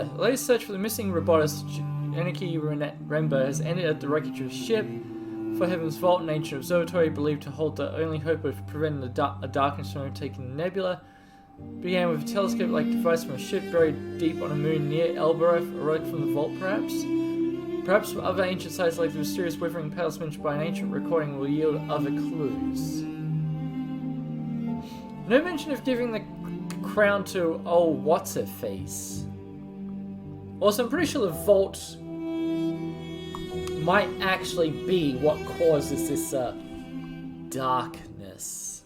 yeah, the latest search for the missing roboticist Aniki Remba has ended at the wreckage of a ship. For Heaven's Vault, an ancient observatory believed to hold the only hope of preventing a darkness from overtaking the nebula. Began with a telescope-like device from a ship buried deep on a moon near Elbereth, a relic from the vault perhaps? Perhaps other ancient sites like the mysterious Withering Palace mentioned by an ancient recording will yield other clues. No mention of giving the crown to old what's-her-face. Also, I'm pretty sure the vault might actually be what causes this darkness.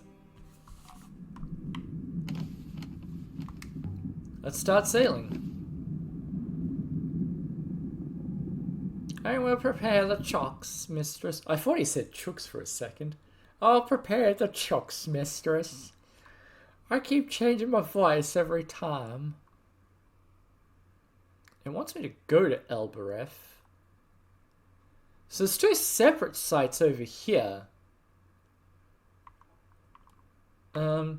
Let's start sailing. I will prepare the chocks, mistress. I thought he said chooks for a second. I'll prepare the chocks, mistress. I keep changing my voice every time. It wants me to go to Elbereth. So there's two separate sites over here. No.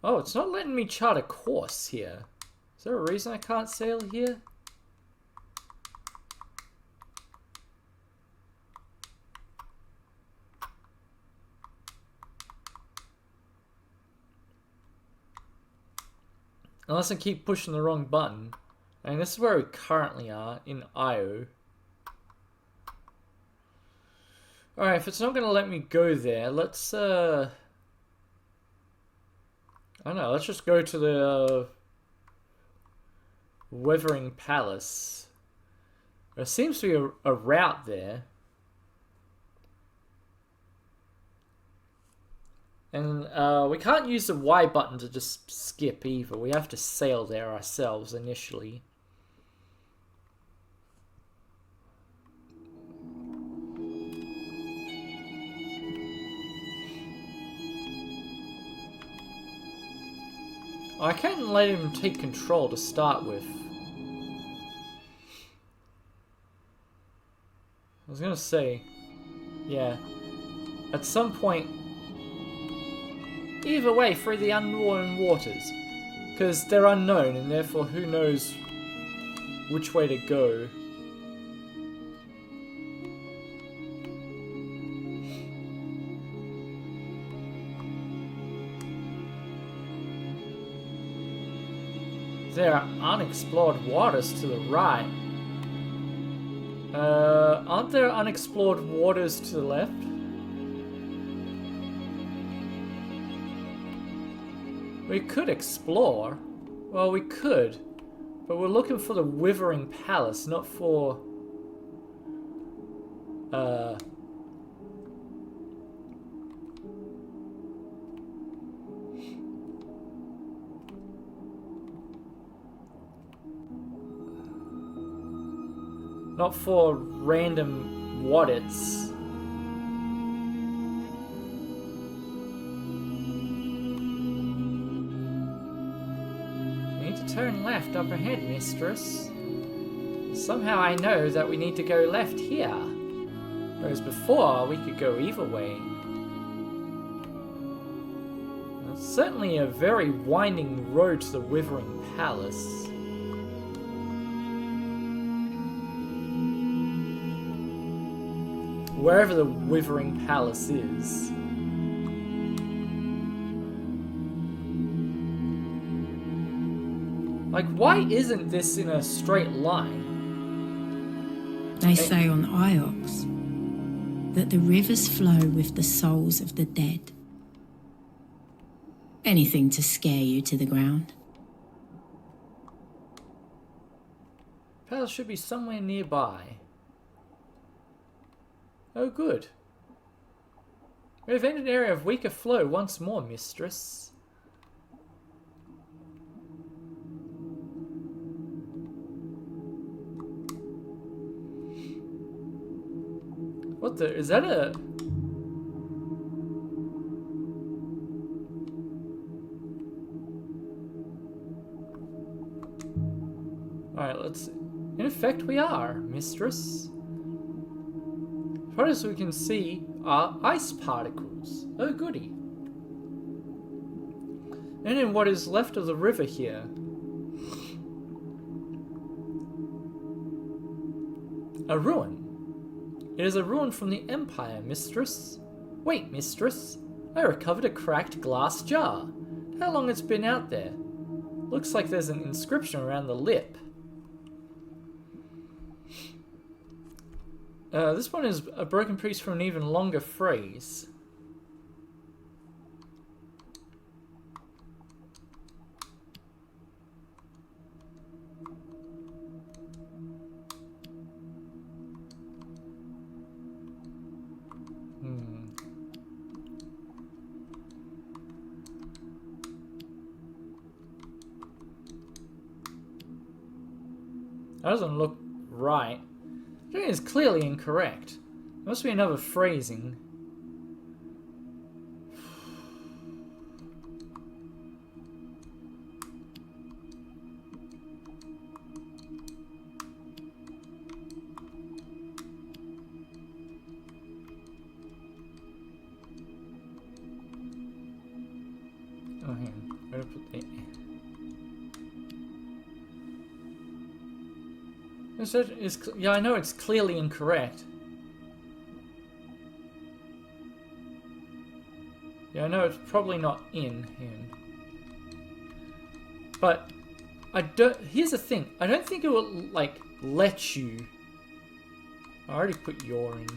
Oh, it's not letting me chart a course here. Is there a reason I can't sail here? Unless I keep pushing the wrong button. I mean, this is where we currently are, in Io. Alright, if it's not going to let me go there, let's, I don't know, let's just go to the, Withering Palace. There seems to be a route there. And we can't use the Y button to just skip either. We have to sail there ourselves initially. I can't let him take control to start with. I was gonna say, yeah, at some point, either way through the unknown waters, because they're unknown and therefore who knows which way to go. There are unexplored waters to the right. Aren't there unexplored waters to the left? We could explore. Well, we could. But we're looking for the Withering Palace, not for... not for random what-its. We need to turn left up ahead, mistress. Somehow I know that we need to go left here. Whereas before, we could go either way. It's certainly a very winding road to the Withering Palace. Wherever the Withering Palace is. Like, why isn't this in a straight line? They say on Iox that the rivers flow with the souls of the dead. Anything to scare you to the ground. Palace should be somewhere nearby. Oh, good. We have entered an area of weaker flow once more, mistress. What the... is that a... let's... In effect, we are, mistress. As far as we can see are ice particles. Oh, goody. And in what is left of the river here. A ruin. It is a ruin from the Empire, mistress. Wait, mistress. I recovered a cracked glass jar. How long it's been out there? Looks like there's an inscription around the lip. This one is a broken piece from an even longer phrase. That doesn't look right. It is clearly incorrect. There must be another phrasing. Oh, hang on. Where to put the... Yeah, I know it's clearly incorrect. Yeah, I know it's probably not in him. But I don't. Here's the thing. I don't think it will like let you. I already put your in.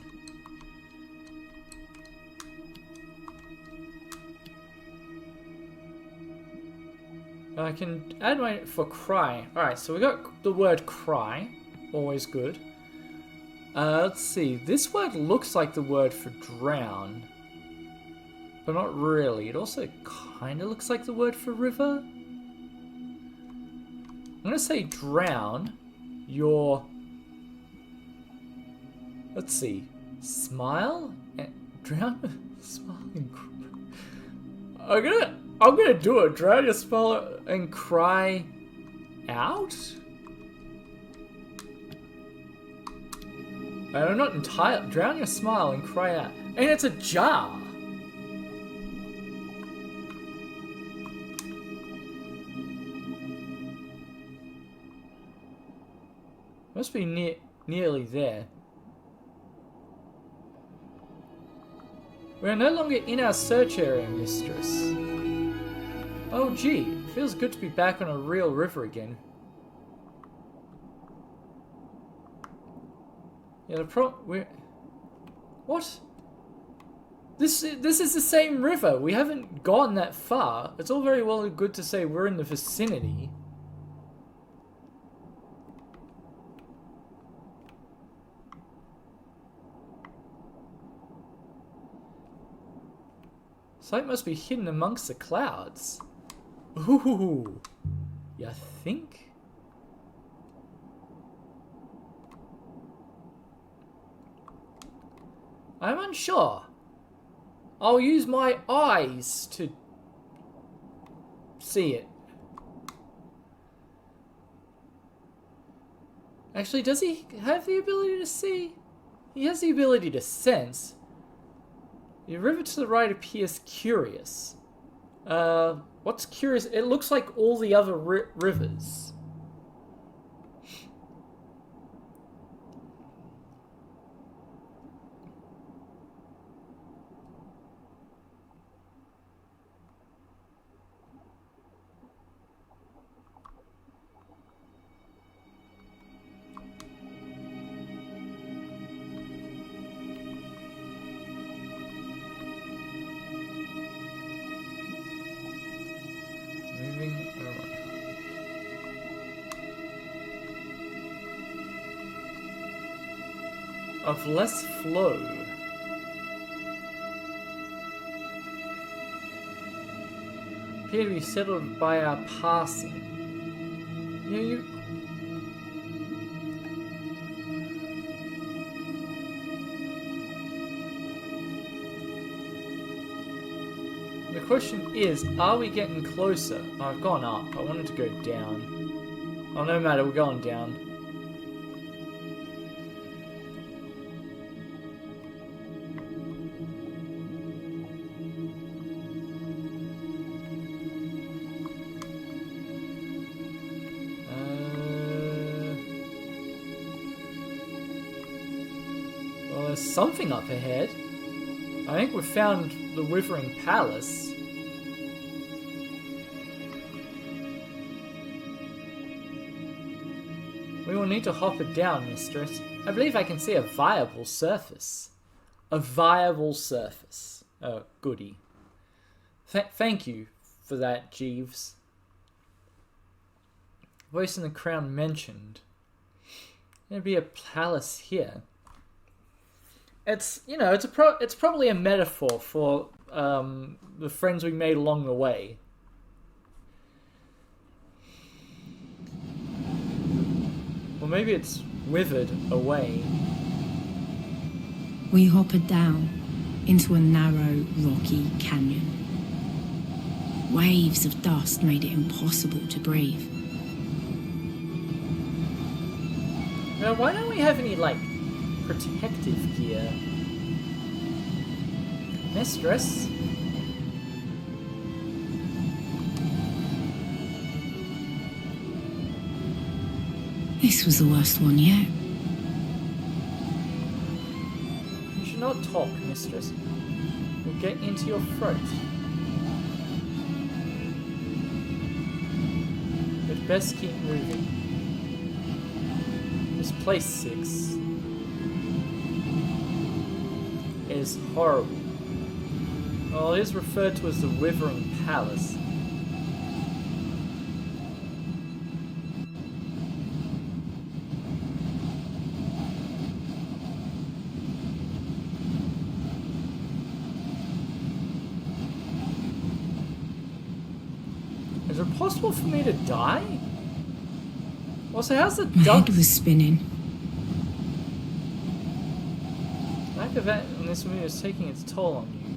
I can add my for cry. All right, so we got the word cry. Always good. Let's see. This word looks like the word for drown. But not really. It also kind of looks like the word for river. I'm going to say drown your... Let's see. Smile? Drown? Smile and cry. I'm gonna do it. Drown your smile and cry out? I'm not entirely... Drown your smile and cry out. And it's a jar. Must be nearly there. We are no longer in our search area, mistress. Oh gee, it feels good to be back on a real river again. Yeah, the we're... What? This is the same river. We haven't gone that far. It's all very well and good to say we're in the vicinity. Sight must be hidden amongst the clouds. Ooh, you think? I'm unsure. I'll use my eyes to see it. Actually, does he have the ability to see? He has the ability to sense. The river to the right appears curious. What's curious? It looks like all the other rivers. Of less flow. Appear to be settled by our passing. You The question is, are we getting closer? Oh, I've gone up. I wanted to go down. Oh, no matter, we're going down. There's something up ahead. I think we've found the Withering Palace. We will need to hop it down, mistress. I believe I can see a viable surface. A viable surface. Oh, goody. Thank you for that, Jeeves. Voice in the crown mentioned. There'd be a palace here. It's, you know, it's probably a metaphor for the friends we made along the way. Or maybe it's withered away. We hoppered down into a narrow, rocky canyon. Waves of dust made it impossible to breathe. Now, why don't we have any, like, protective gear? Mistress? This was the worst one yet. You should not talk, mistress. We'll get into your throat. We'd best keep moving. This place, Six, is horrible. Well, it is referred to as the Withering Palace. Is it possible for me to die? Also, how's the My duck? head was spinning. Lack of that in this movie is taking its toll on you.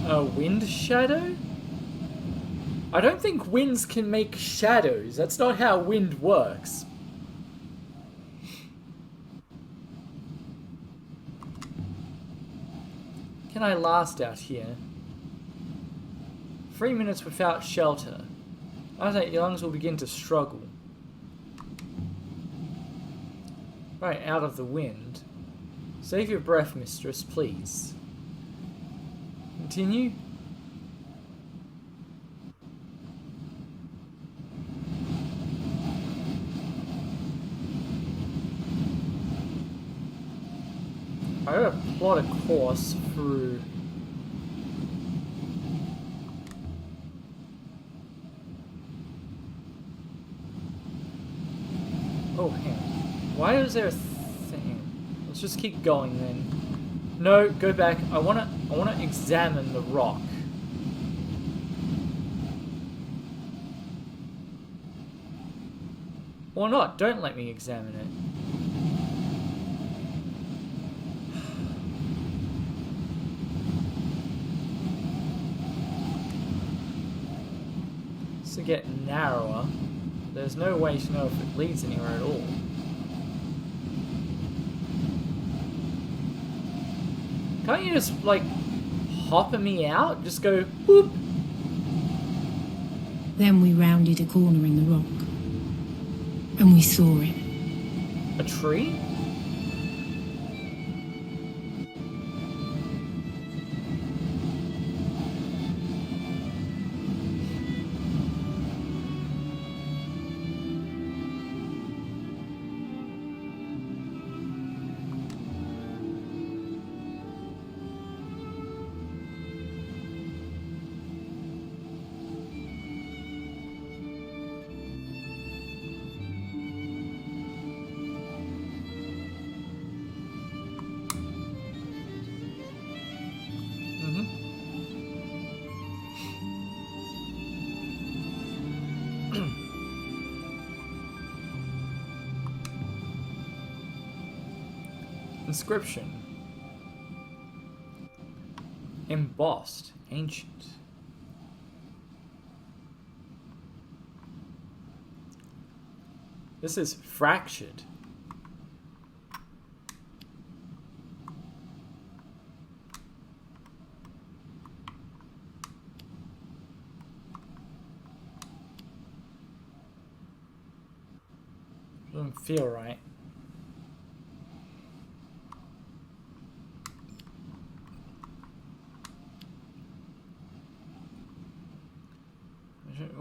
A wind shadow? I don't think winds can make shadows. That's not how wind works. Can I last out here? 3 minutes without shelter. I think your lungs will begin to struggle. Right, out of the wind. Save your breath, mistress, please. Continue. I gotta plot a course through. Oh, hang on. Why is there a thing? Let's just keep going then. No, go back. I wanna examine the rock. Or not. Don't let me examine it. To get narrower, there's no way to know if it leads anywhere at all. Can't you just, like, hopper me out? Just go, whoop! Then we rounded a corner in the rock. And we saw it. A tree? Inscription. Embossed. Ancient. This is fractured. Doesn't feel right.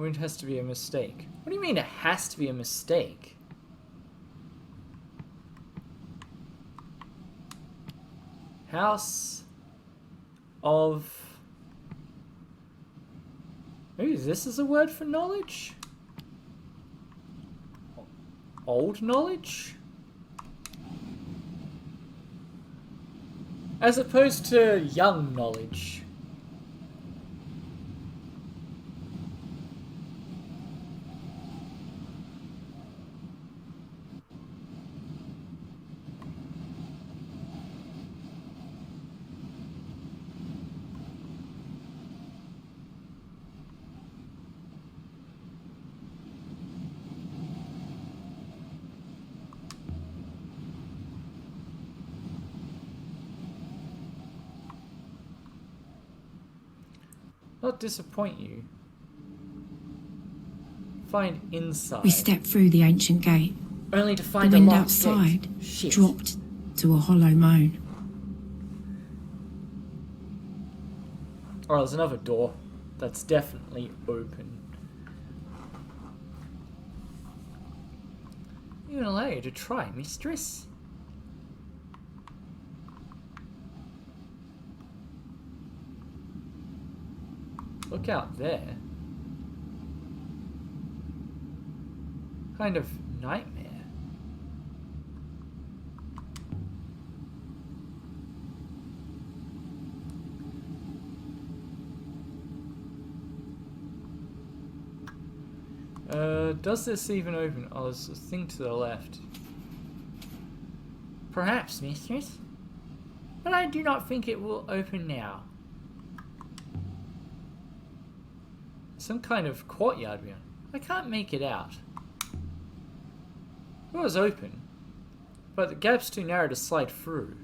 It has to be a mistake. What do you mean it has to be a mistake? House of... Maybe this is a word for knowledge? Old knowledge? As opposed to young knowledge. Not disappoint you. Find inside. We stepped through the ancient gate. Only to The find wind a locked outside gate. Shit. dropped to a hollow moan. Oh, there's another door. That's definitely open. Even allow you to try, mistress? Look out there. Kind of nightmare. Does this even open? Oh, there's a thing to the left. Perhaps, mistress. But I do not think it will open now. Some kind of courtyard beyond. I can't make it out. It was open, but the gap's too narrow to slide through.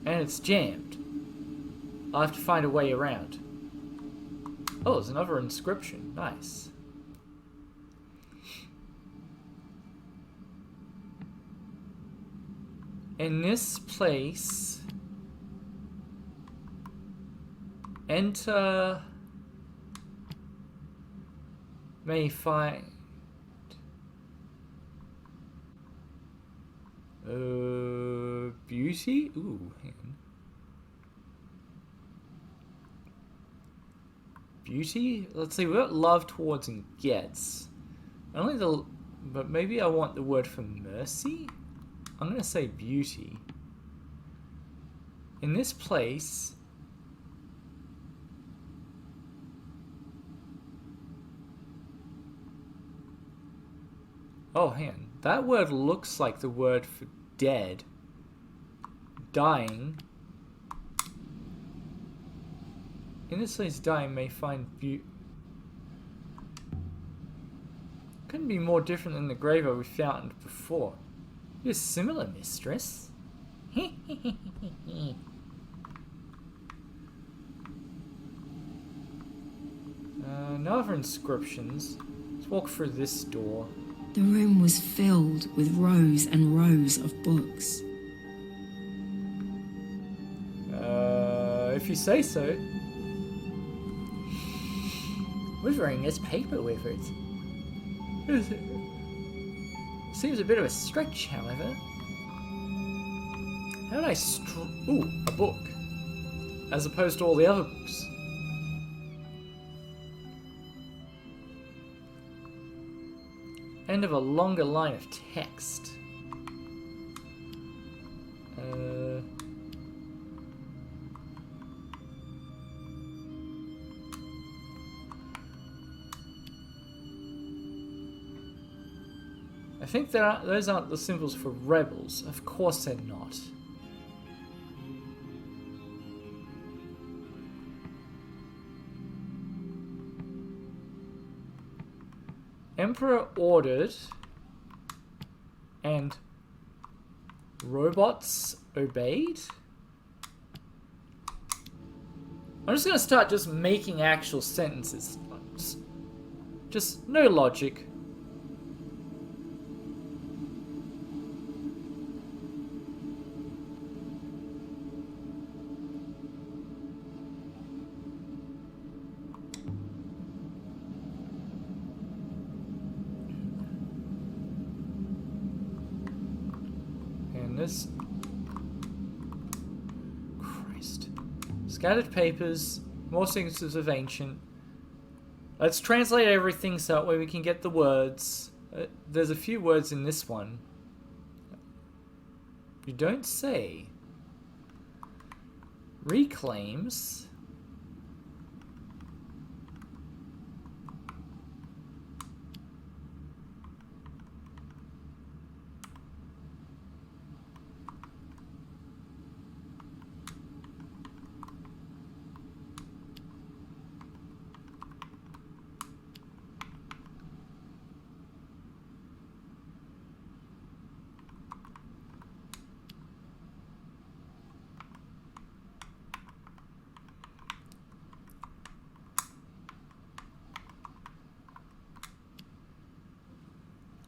And it's jammed. I'll have to find a way around. Oh, there's another inscription. Nice. In this place, enter may find beauty? Ooh, hang on. Beauty? Let's see, we've got love towards and gets. But maybe I want the word for mercy? I'm gonna say beauty. In this place, oh, hang on. That word looks like the word for dead. Dying. In this place, dying may find beauty. Couldn't be more different than the grave we found before. You're similar, mistress. No other inscriptions. Let's walk through this door. The room was filled with rows and rows of books. If you say so. Withering is paper with it. Seems a bit of a stretch, however. How did I ooh, a book. As opposed to all the other books. End of a longer line of text. I think those aren't the symbols for rebels. Of course they're not. Emperor ordered and robots obeyed? I'm just gonna start just making actual sentences. Just no logic. Where's... Christ. Scattered papers. More signatures of ancient. Let's translate everything so that way we can get the words. There's a few words in this one. You don't say. Reclaims.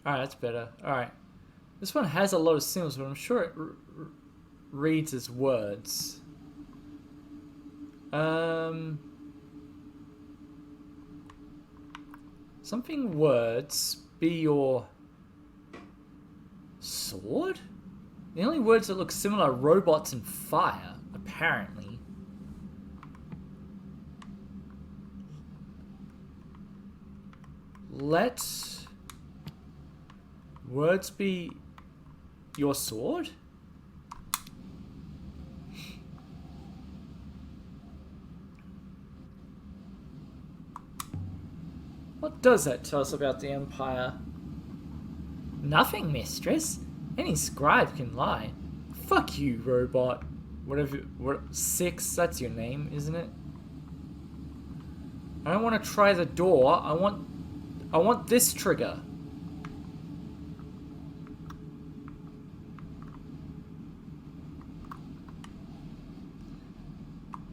Alright, that's better. Alright. This one has a lot of symbols, but I'm sure it reads as words. Something words be your sword? The only words that look similar are robots and fire, apparently. Let words be your sword? What does that tell us about the Empire? Nothing, mistress. Any scribe can lie. Fuck you, robot. Whatever. What? 6. That's your name, isn't it? I don't want to try the door. I want this trigger.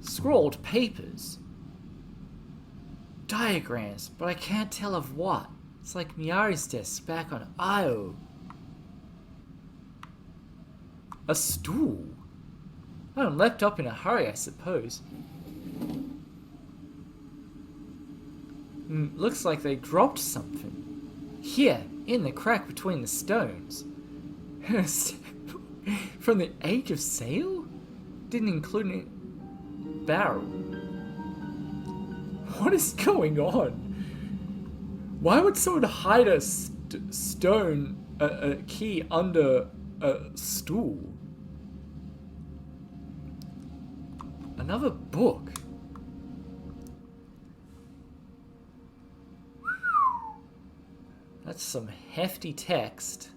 Scrawled papers. Diagrams, but I can't tell of what. It's like Miari's desk back on Io. A stool. I leapt up in a hurry, I suppose. Looks like they dropped something. Here, in the crack between the stones. From the age of sail? Didn't include any barrel. What is going on? Why would someone hide a stone, a key under a stool? Another book. That's some hefty text.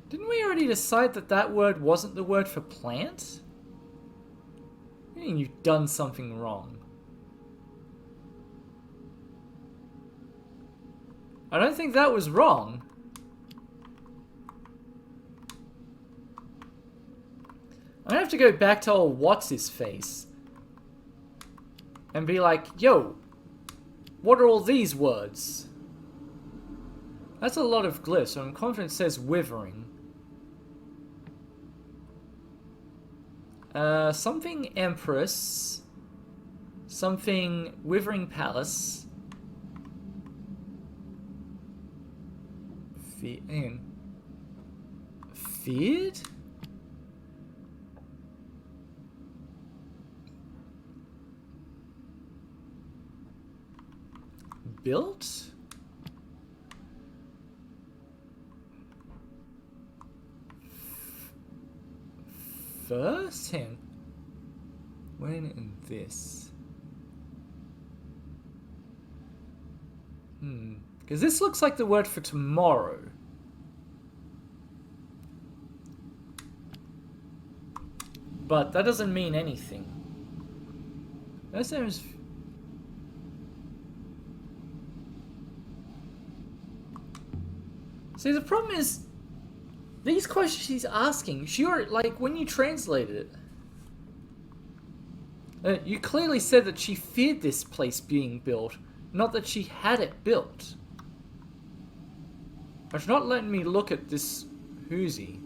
Didn't we already decide that that word wasn't the word for plant? I mean, you've done something wrong. I don't think that was wrong. I'm gonna have to go back to old what's-his-face and be like, yo, what are all these words? That's a lot of glyphs, so I'm confident it says Withering. Something Empress. Something Withering Palace. Feared? Built? First hand. When in this? Because this looks like the word for tomorrow. But that doesn't mean anything. That seems... See, the problem is, these questions she's asking, sure, like, when you translated it, you clearly said that she feared this place being built, not that she had it built. It's not letting me look at this Hoosie.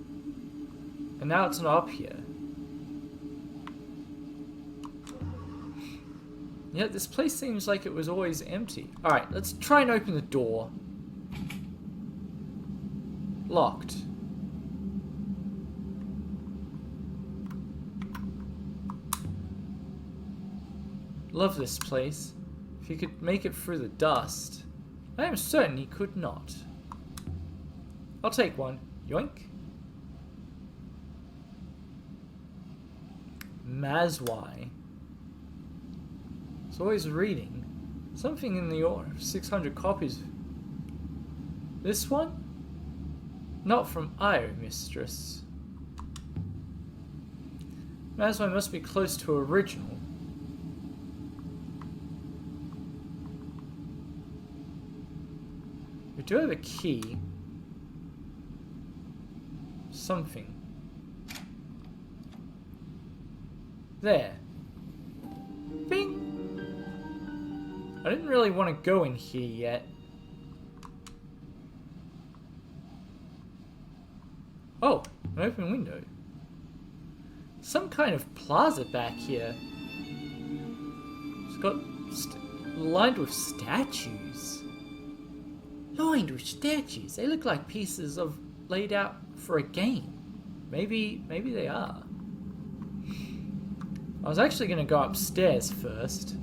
And now it's not up here. Yeah, this place seems like it was always empty. Alright, let's try and open the door. Locked. Love this place. If he could make it through the dust. I am certain he could not. I'll take one. Yoink. Mazwai. It's always reading. Something in the order of 600 copies. This one? Not from Io, mistress. Mazwai must be close to original. We do have a key. Something. There. Bing! I didn't really want to go in here yet. Oh, an open window. Some kind of plaza back here. It's got lined with statues. Lined with statues. They look like pieces of laid out for a game. Maybe they are. I was actually going to go upstairs first.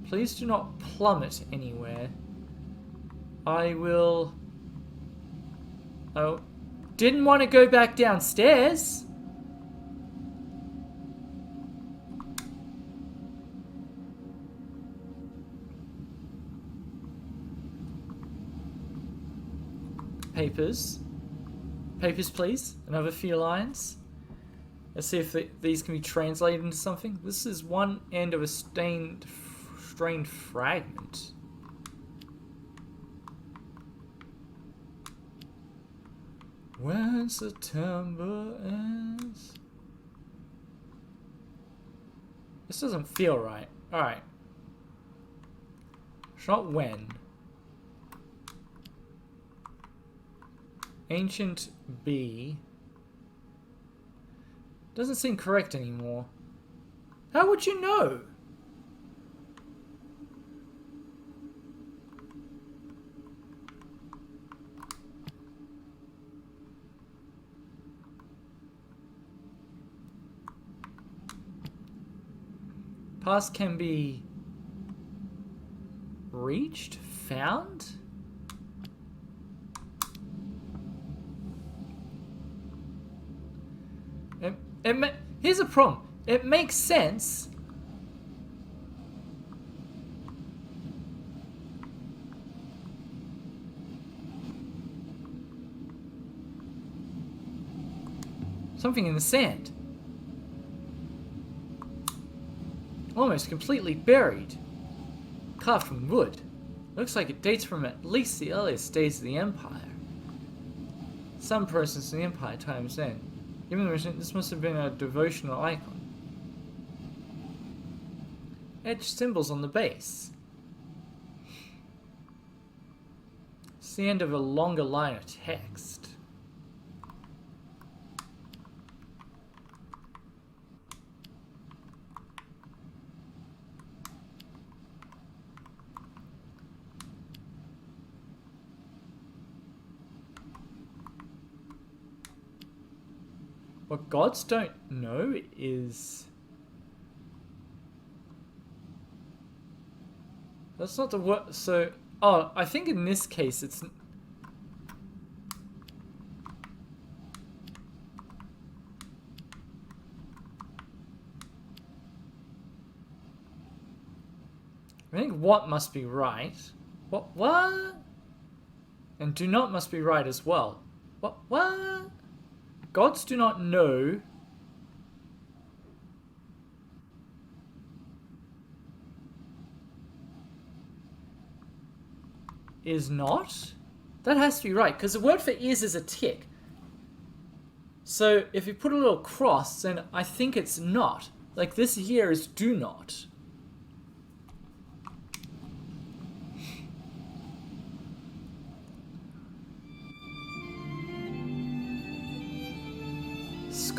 Please do not plummet anywhere. I will... Oh. Didn't want to go back downstairs. Papers. Papers, please. Another few lines. Let's see if these can be translated into something. This is one end of a strained fragment. When September ends. This doesn't feel right. Alright. It's not when. Ancient B. Doesn't seem correct anymore. How would you know? Past can be reached? Found? Here's a problem. It makes sense. Something in the sand. Almost completely buried. Carved from wood. Looks like it dates from at least the earliest days of the Empire. Some persons in the Empire times then. Given the reason, this must have been a devotional icon. Etched symbols on the base. It's the end of a longer line of text. What gods don't know is... That's not the word. So, oh, I think in this case it's... I think what must be right. What? And do not must be right as well. What? Gods do not know. Is not? That has to be right, because the word for is a tick. So if you put a little cross, then I think it's not. Like this here is do not.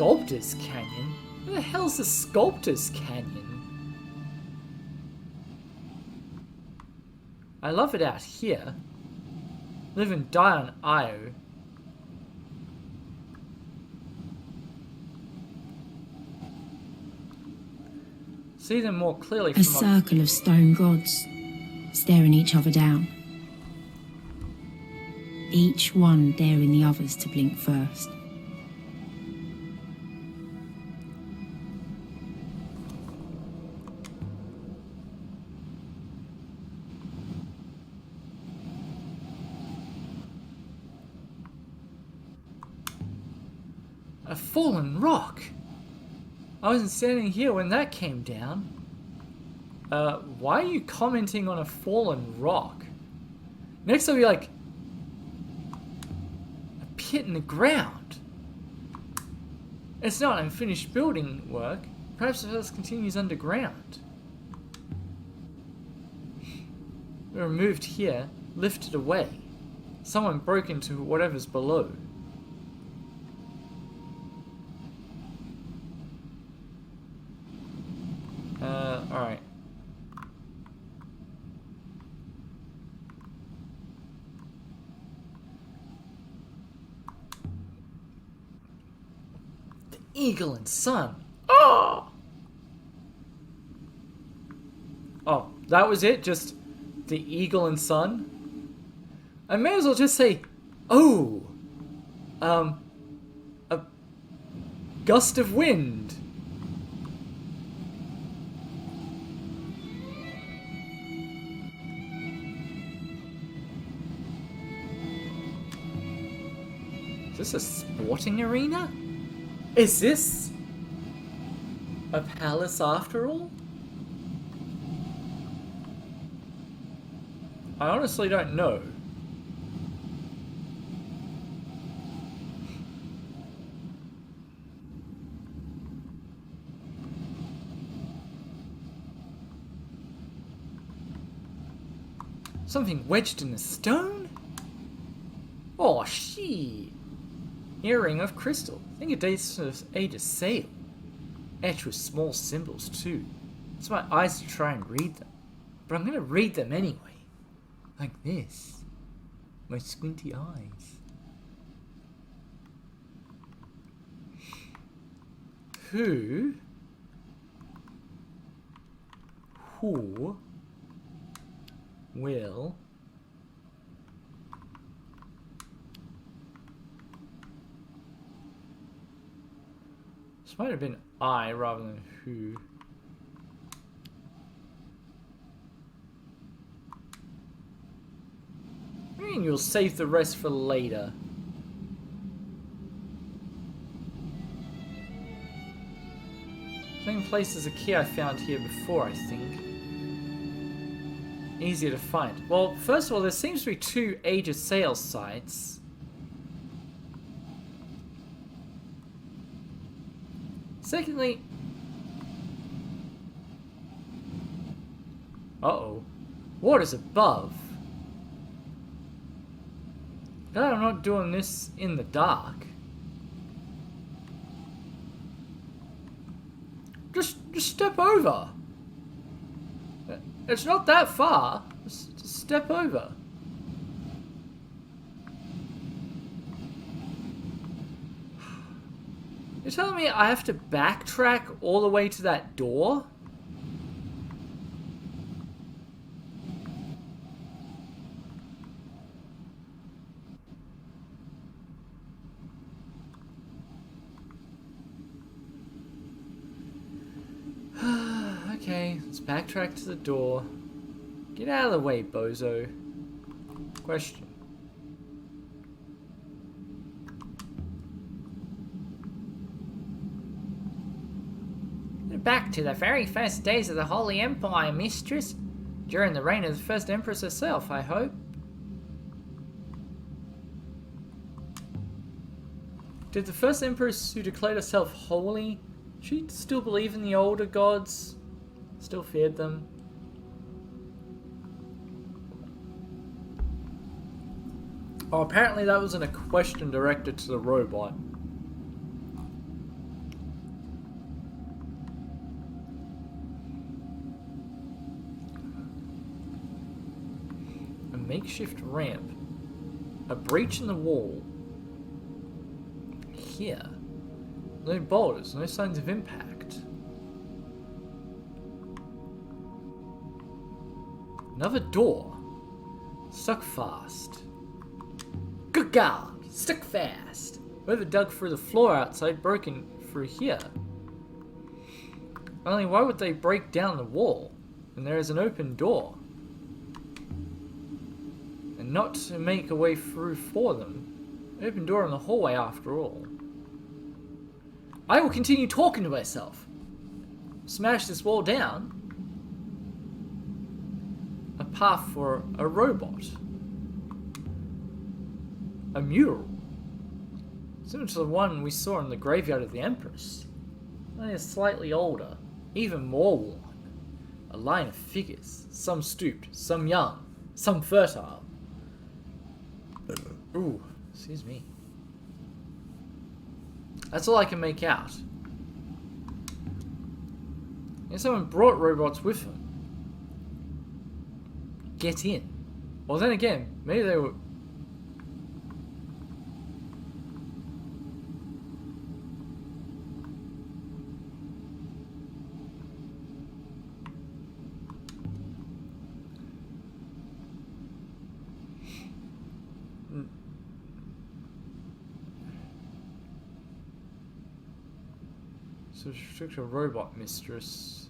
Sculptor's Canyon? Where the hell's the Sculptor's Canyon? I love it out here. Live and die on Io. See them more clearly from A circle of stone gods, staring each other down. Each one daring the others to blink first. a fallen rock. I wasn't standing here when that came down. Why are you commenting on a fallen rock? Next I'll be like, a pit in the ground. It's not unfinished building work. Perhaps it just continues underground. We're removed here, lifted away. Someone broke into whatever's below. Alright. The eagle and sun. Oh! Oh, that was it? Just the eagle and sun? I may as well just say, oh! A gust of wind. Is this a sporting arena? Is this a palace after all? I honestly don't know. Something wedged in the stone? Oh, shit. Earring of crystal. I think it dates to the age of sail. Etched with small symbols too. It's my eyes to try and read them. But I'm gonna read them anyway. Like this. My squinty eyes. Who will this might have been I rather than who. What do you mean you'll save the rest for later? Same place as a key I found here before, I think. Easier to find. Well, first of all, there seems to be 2 Age of Sail sites. Secondly... Uh-oh. Water's above. Glad I'm not doing this in the dark. Just step over. It's not that far. Just step over. You're telling me I have to backtrack all the way to that door? Okay, let's backtrack to the door. Get out of the way, bozo. Question. Back to the very first days of the Holy Empire, mistress. During the reign of the first Empress herself, I hope. Did the first Empress who declared herself holy, she still believe in the older gods? Still feared them? Oh, apparently that wasn't a question directed to the robot. makeshift ramp. A breach in the wall. Here. No boulders, no signs of impact. Another door. Stuck fast. Good God! Stuck fast! Whoever dug through the floor outside broken through here. Only why would they break down the wall when there is an open door? And not to make a way through for them. Open door in the hallway after all. I will continue talking to myself. Smash this wall down. A path for a robot. A mural. Similar to the one we saw in the graveyard of the Empress. Only slightly older. Even more worn. A line of figures. Some stooped, some young, some fertile. Ooh, excuse me. That's all I can make out. And someone brought robots with them. Get in. Well, then again, maybe they were... So restrict a robot mistress.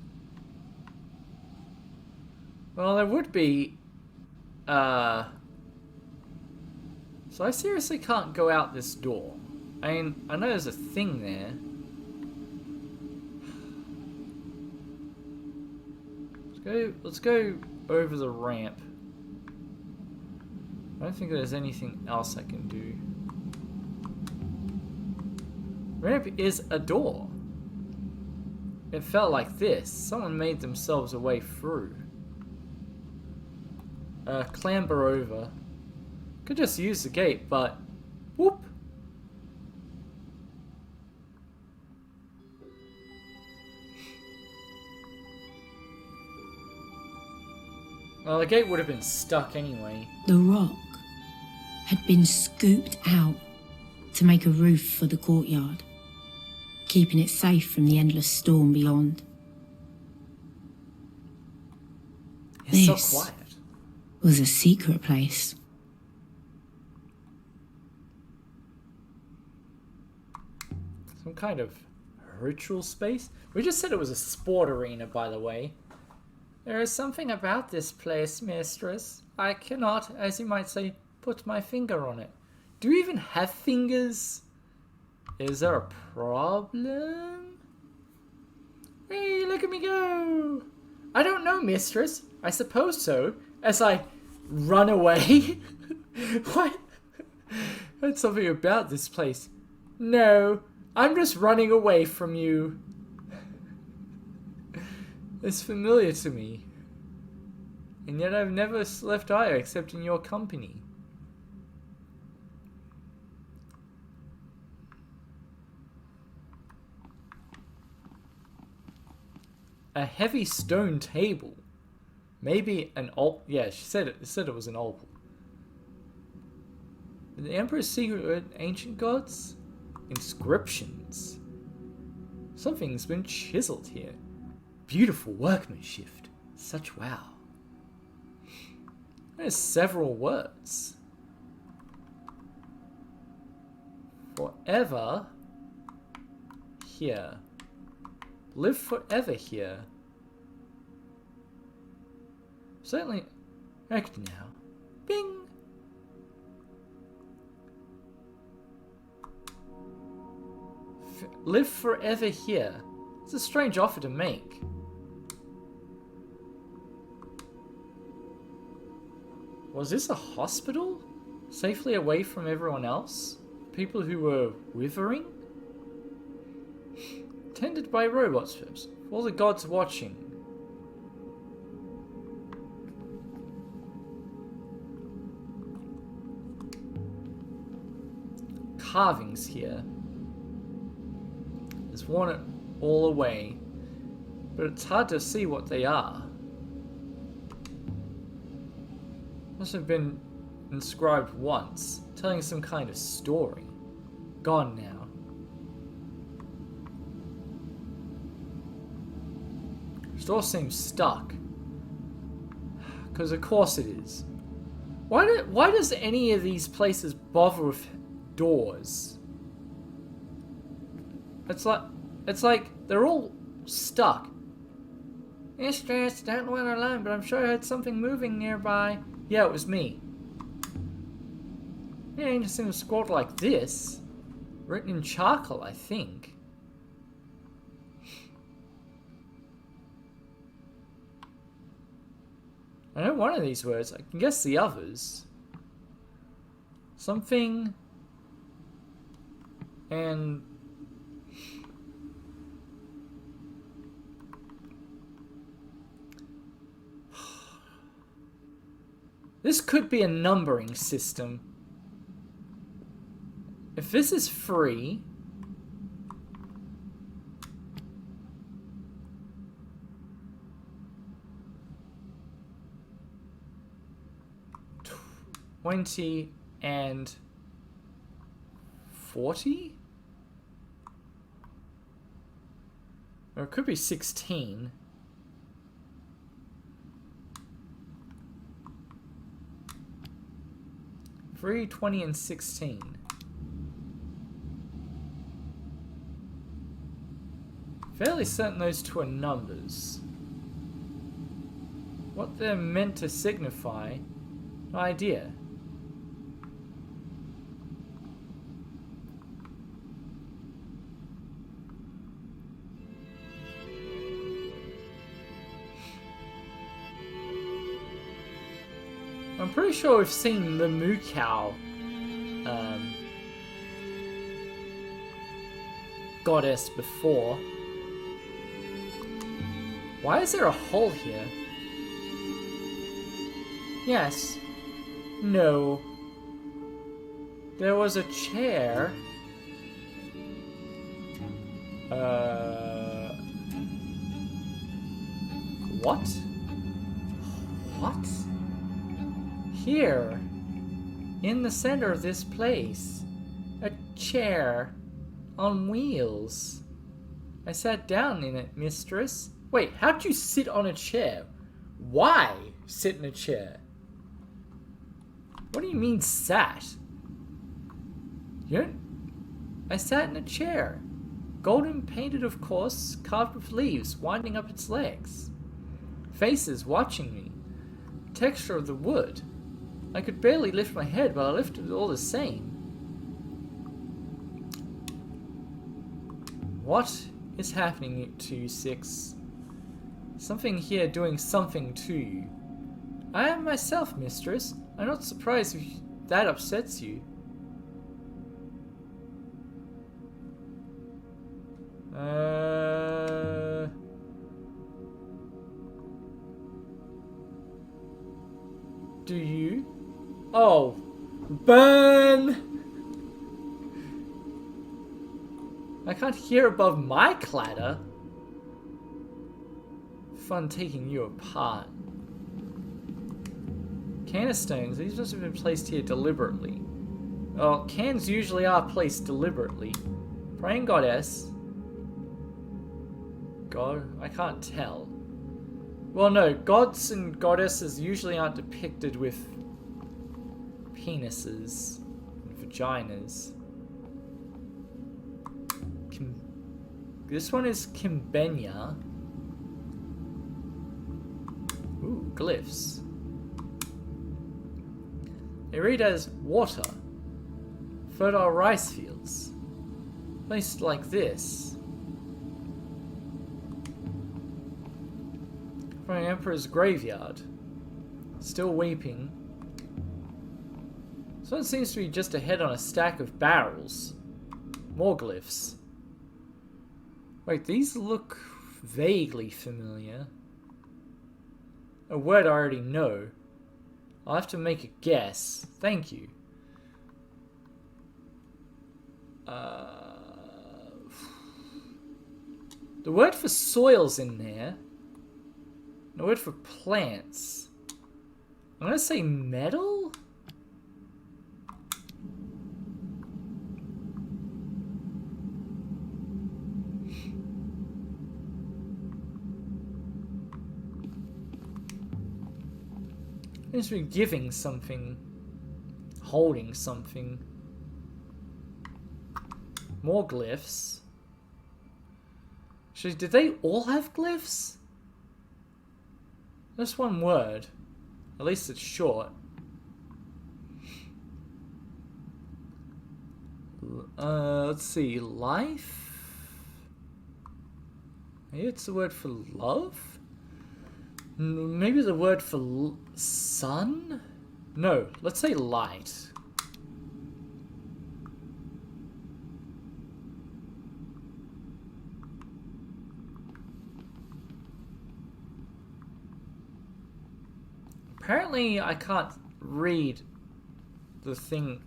Well, there would be... So I seriously can't go out this door. I mean, I know there's a thing there. Let's go over the ramp. I don't think there's anything else I can do. Ramp is a door. It felt like this. Someone made themselves a way through. Clamber over. Could just use the gate, but... Whoop! Well, the gate would have been stuck anyway. The rock had been scooped out to make a roof for the courtyard, keeping it safe from the endless storm beyond. It's This so quiet. was a secret place. Some kind of ritual space? We just said it was a sport arena, by the way. There is something about this place, mistress. I cannot, as you might say, put my finger on it. Do you even have fingers? Is there a problem? Hey, look at me go! I don't know, mistress. I suppose so. As I run away. What? Heard something about this place. No, I'm just running away from you. It's familiar to me. And yet I've never left Io except in your company. A heavy stone table. Maybe an opal. Yeah, she said it was an opal. The Emperor's secret ancient gods? Inscriptions. Something's been chiseled here. Beautiful workmanship. Such wow. There's several words. Forever here. Live forever here. Certainly. Act now. Bing! Live forever here. It's a strange offer to make. Was this a hospital? Safely away from everyone else? People who were withering? Tended by robots, perhaps. All the gods watching. Carvings here. There's worn it all away, but it's hard to see what they are. Must have been inscribed once, telling some kind of story. Gone now. This door seems stuck. Because of course it is. Why does any of these places bother with doors? It's like they're all stuck. Mistress, don't know where alone, but I'm sure I heard something moving nearby. Yeah, it was me. Yeah, I ain't seen a scroll like this. Written in charcoal, I think. I know one of these words. I can guess the others. Something... and... This could be a numbering system. If this is free... $20 and $40? Or it could be 16. Free, 20, and 16. Fairly certain those two are numbers. What they're meant to signify, no idea. I'm pretty sure we've seen the moo cow goddess before. Why is there a hole here? Yes. No. There was a chair. What? What? Here, in the center of this place, a chair on wheels. I sat down in it, mistress. Wait, how'd you sit on a chair? Why sit in a chair? What do you mean sat? I sat in a chair. Golden painted, of course, carved with leaves winding up its legs. Faces watching me. Texture of the wood. I could barely lift my head, but I lifted it all the same. What is happening to you, Six? Something here doing something to you. I am myself, mistress. I'm not surprised if that upsets you. Do you? Oh. Burn! I can't hear above my clatter. Fun taking you apart. Canistones, these must have been placed here deliberately. Well, cans usually are placed deliberately. Praying goddess. God, I can't tell. Well, no, gods and goddesses usually aren't depicted with penises and vaginas. This one is Kimbenya. Ooh, glyphs. They read as water, fertile rice fields, placed like this. From an emperor's graveyard, still weeping. This one seems to be just a head on a stack of barrels. More glyphs. Wait, these look vaguely familiar. A word I already know. I'll have to make a guess. Thank you. The word for soil's in there. The word for plants. I'm gonna say metal? It's been giving something, holding something. More glyphs. Actually, did they all have glyphs? Just one word. At least it's short. Let's see. Life? Maybe it's the word for love? Maybe the word for sun? No, let's say light. Apparently, I can't read the thing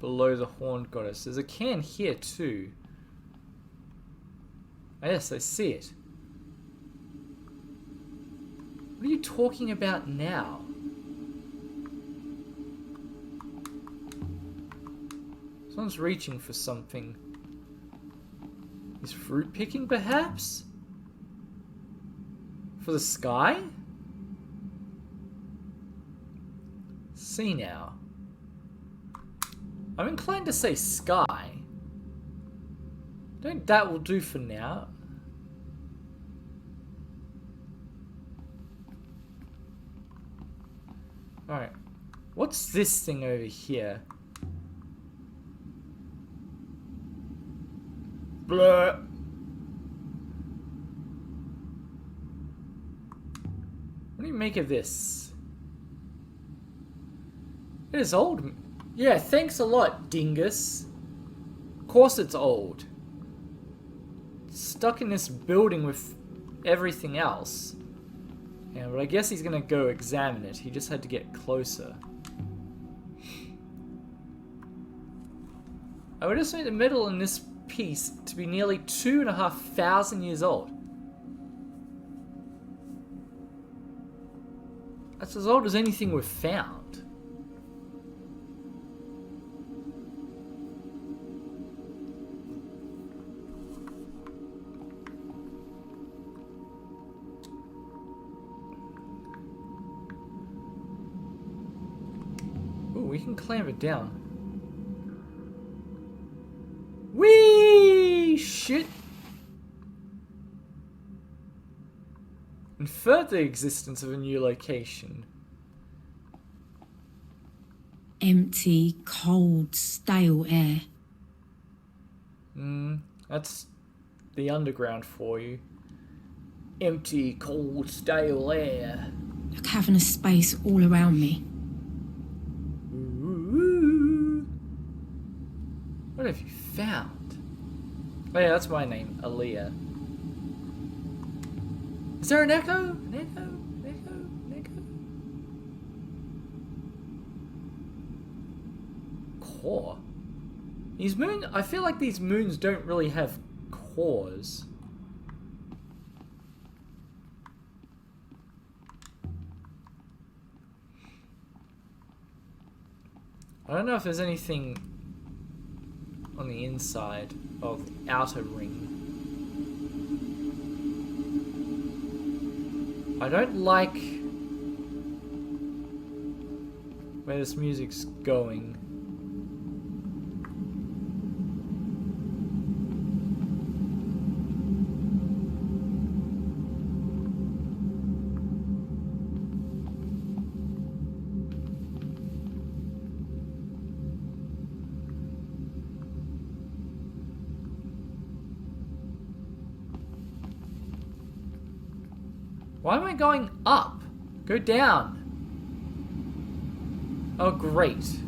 below the horned goddess. There's a can here too. Oh, yes, I see it. What are you talking about now? Someone's reaching for something. Is fruit picking, perhaps? For the sky? See now. I'm inclined to say sky. I think that will do for now. Alright. What's this thing over here? Blur. What do you make of this? It is old. Yeah, thanks a lot, dingus. Of course it's old. It's stuck in this building with everything else. Yeah, but I guess he's gonna go examine it. He just had to get closer. I would estimate the metal in this piece to be nearly 2,500 years old. That's as old as anything we've found. We can clamp it down. Whee! Shit! Infer the existence of a new location. Empty, cold, stale air. That's the underground for you. Empty, cold, stale air. A cavernous space all around me. What have you found? Oh yeah, that's my name, Aaliyah. Is there an echo? An echo? An echo? An echo? Core? These moons, I feel like these moons don't really have cores. I don't know if there's anything on the inside of the outer ring. I don't like where this music's going. Why am I going up? Go down. Oh, great.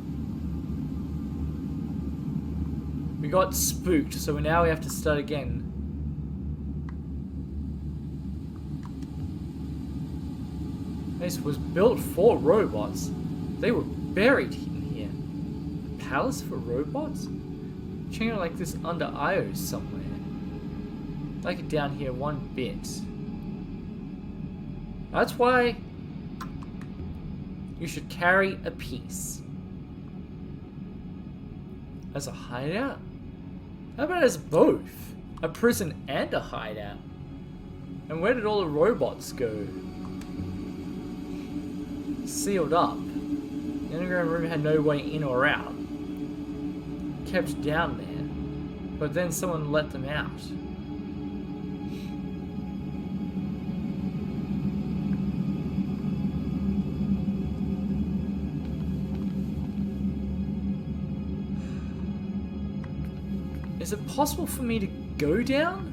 We got spooked, so now we have to start again. This was built for robots. They were buried in here. A palace for robots? Checking out like this under Io somewhere. Like it down here one bit. That's why You should carry a piece. As a hideout? How about as both? A prison and a hideout? And where did all the robots go? Sealed up. The underground room had no way in or out. Kept down there. But then someone let them out. Is it possible for me to go down?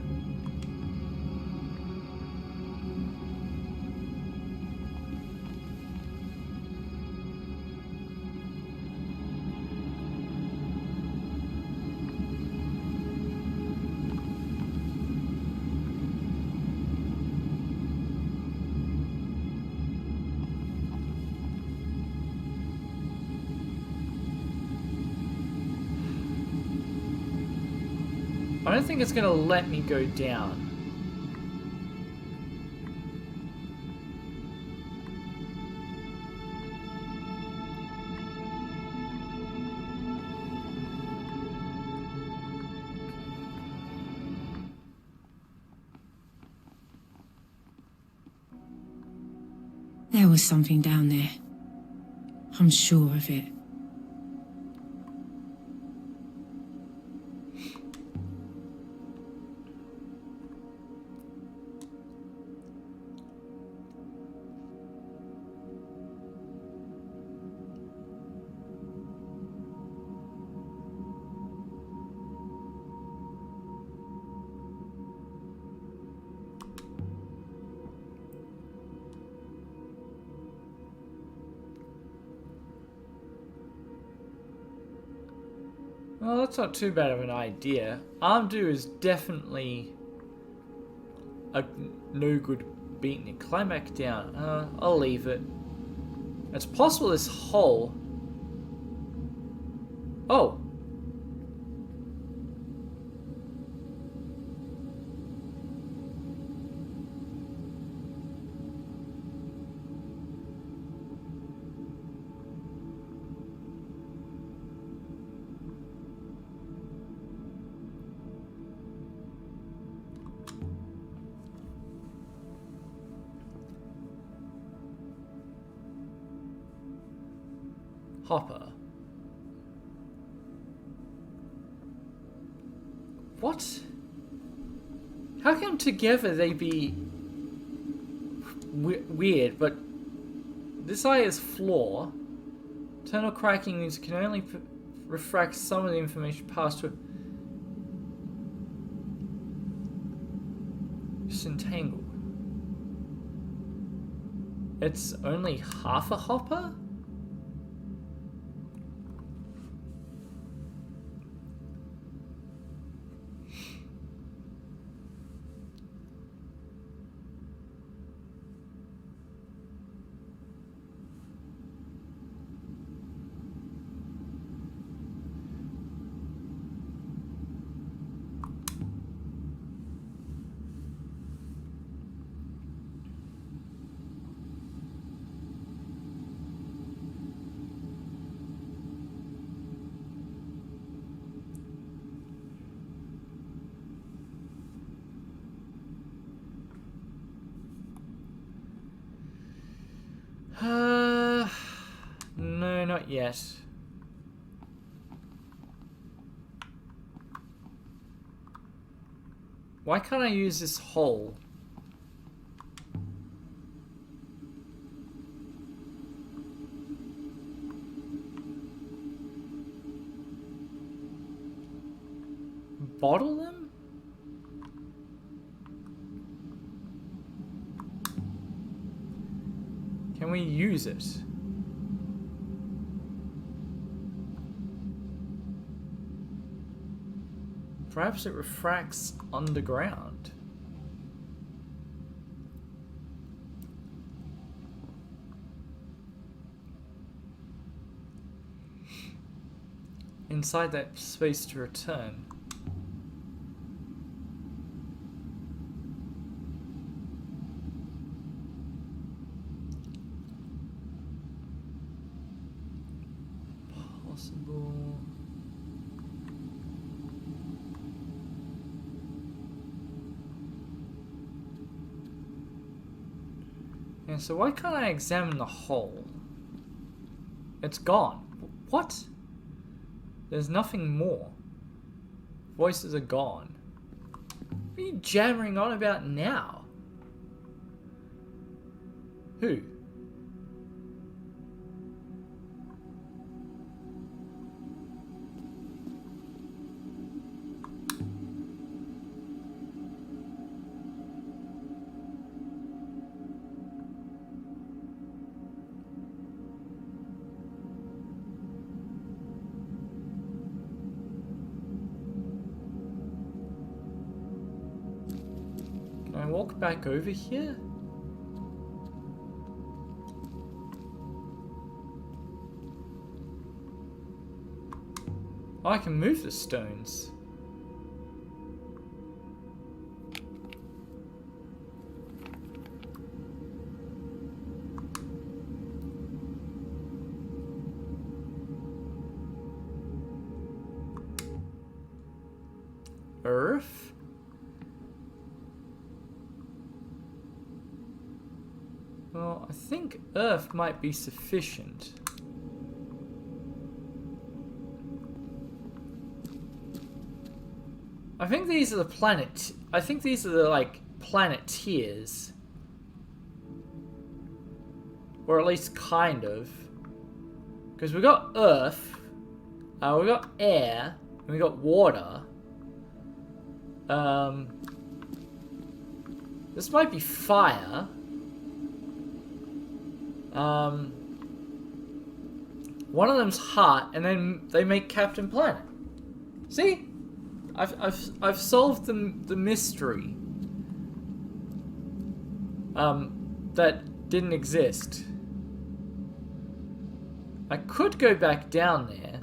I don't think it's gonna let me go down. There was something down there. I'm sure of it. Well, that's not too bad of an idea. Armdu is definitely a no good beatnik. Climb back down. I'll leave it. It's possible this hole... Oh! Hopper. What? How come together they be weird, but this eye is flaw. Internal cracking means it can only refract some of the information passed to it. Disentangle. It's only half a hopper? No, not yet. Why can't I use this hole? Bottle them? Can we use it? Perhaps it refracts underground. Inside that space to return. possible. And so why can't I examine the hole? It's gone. What? There's nothing more. Voices are gone. What are you jammering on about now? Who? Can I walk back over here? Oh, I can move the stones. Earth? Well, I think Earth might be sufficient. I think these are the planet. I think these are the like planet tiers, or at least kind of. Because we got Earth, we got air, and we got water. This might be fire. One of them's hot, and then they make Captain Planet. See? I've solved the mystery. That didn't exist. I could go back down there.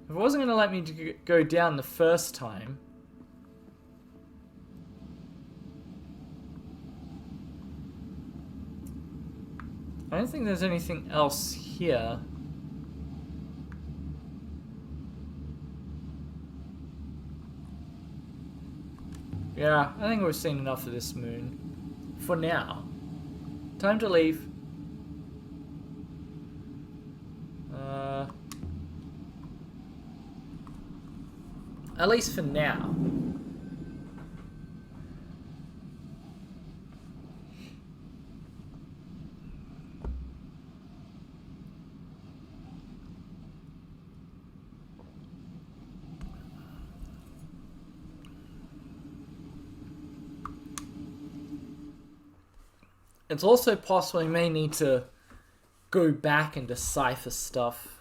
If it wasn't going to let me go down the first time. I don't think there's anything else here. Yeah, I think we've seen enough of this moon. For now. Time to leave. At least for now. It's also possible we may need to go back and decipher stuff.